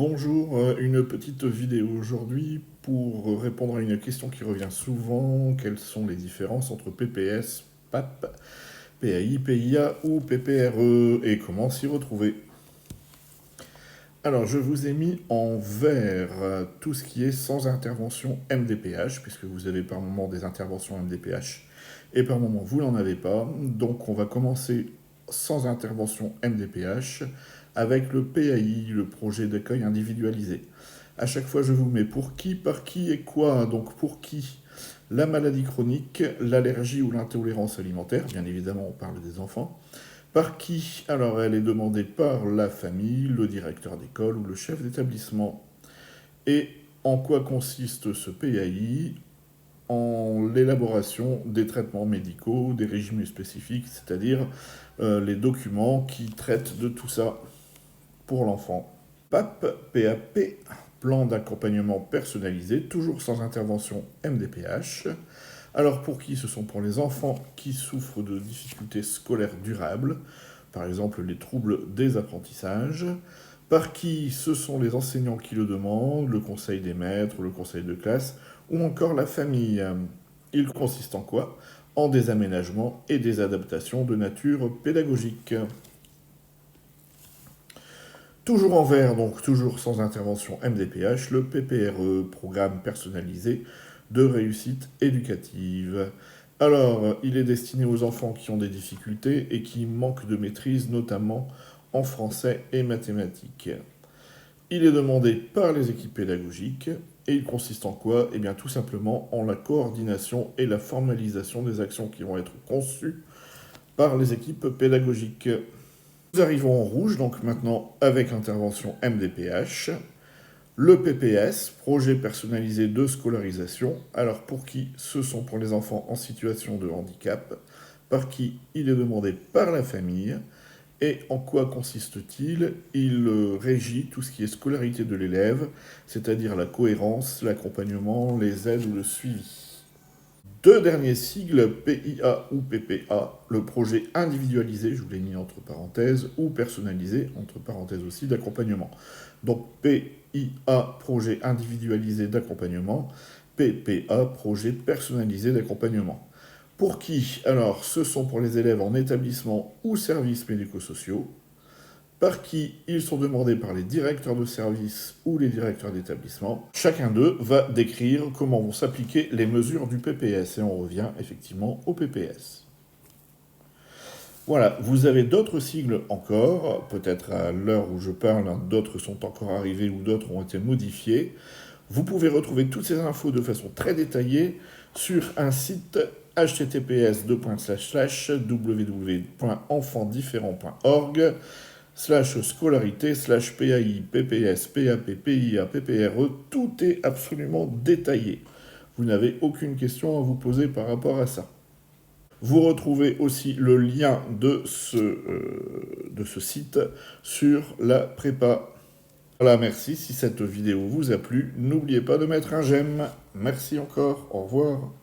Bonjour, une petite vidéo aujourd'hui pour répondre à une question qui revient souvent. Quelles sont les différences entre PPS, PAP, PAI, PIA ou PPRE et comment s'y retrouver? Alors, je vous ai mis en vert tout ce qui est sans intervention MDPH, puisque vous avez par moment des interventions MDPH et par moment vous n'en avez pas. Donc, on va commencer sans intervention MDPH avec le PAI, le projet d'accueil individualisé. À chaque fois, je vous mets pour qui, par qui et quoi. Donc, pour qui? La maladie chronique, l'allergie ou l'intolérance alimentaire, bien évidemment, on parle des enfants. Par qui? Alors, elle est demandée par la famille, le directeur d'école ou le chef d'établissement. Et en quoi consiste ce PAI? En l'élaboration des traitements médicaux, des régimes spécifiques, c'est-à-dire les documents qui traitent de tout ça pour l'enfant. PAP, PAP, plan d'accompagnement personnalisé, toujours sans intervention MDPH. Alors pour qui? Ce sont pour les enfants qui souffrent de difficultés scolaires durables, par exemple les troubles des apprentissages. Par qui? Ce sont les enseignants qui le demandent, le conseil des maîtres, le conseil de classe, ou encore la famille. Il consiste en quoi? En des aménagements et des adaptations de nature pédagogique. Toujours en vert, donc toujours sans intervention MDPH, le PPRE, programme personnalisé de réussite éducative. Alors, il est destiné aux enfants qui ont des difficultés et qui manquent de maîtrise, notamment en français et mathématiques. Il est demandé par les équipes pédagogiques et il consiste en quoi? Eh bien, tout simplement en la coordination et la formalisation des actions qui vont être conçues par les équipes pédagogiques. Nous arrivons en rouge, donc maintenant avec intervention MDPH. Le PPS, projet personnalisé de scolarisation. Alors pour qui? Ce sont pour les enfants en situation de handicap. Par qui? Il est demandé par la famille. Et en quoi consiste-t-il? Il régit tout ce qui est scolarité de l'élève, c'est-à-dire la cohérence, l'accompagnement, les aides ou le suivi. Deux derniers sigles, PIA ou PPA, le projet individualisé, je vous l'ai mis entre parenthèses, ou personnalisé, entre parenthèses aussi, d'accompagnement. Donc PIA, projet individualisé d'accompagnement, PPA, projet personnalisé d'accompagnement. Pour qui? Alors, ce sont pour les élèves en établissement ou services médico-sociaux. Par qui? Ils sont demandés par les directeurs de service ou les directeurs d'établissement. Chacun d'eux va décrire comment vont s'appliquer les mesures du PPS. Et on revient effectivement au PPS. Voilà, vous avez d'autres sigles encore, peut-être à l'heure où je parle, d'autres sont encore arrivés ou d'autres ont été modifiés. Vous pouvez retrouver toutes ces infos de façon très détaillée sur un site https://www.enfantsdifférents.org /scolarité /PAI, PPS, PAP, PIA, PPRE, tout est absolument détaillé. Vous n'avez aucune question à vous poser par rapport à ça. Vous retrouvez aussi le lien de ce site sur la prépa. Voilà, merci. Si cette vidéo vous a plu, n'oubliez pas de mettre un j'aime. Merci encore. Au revoir.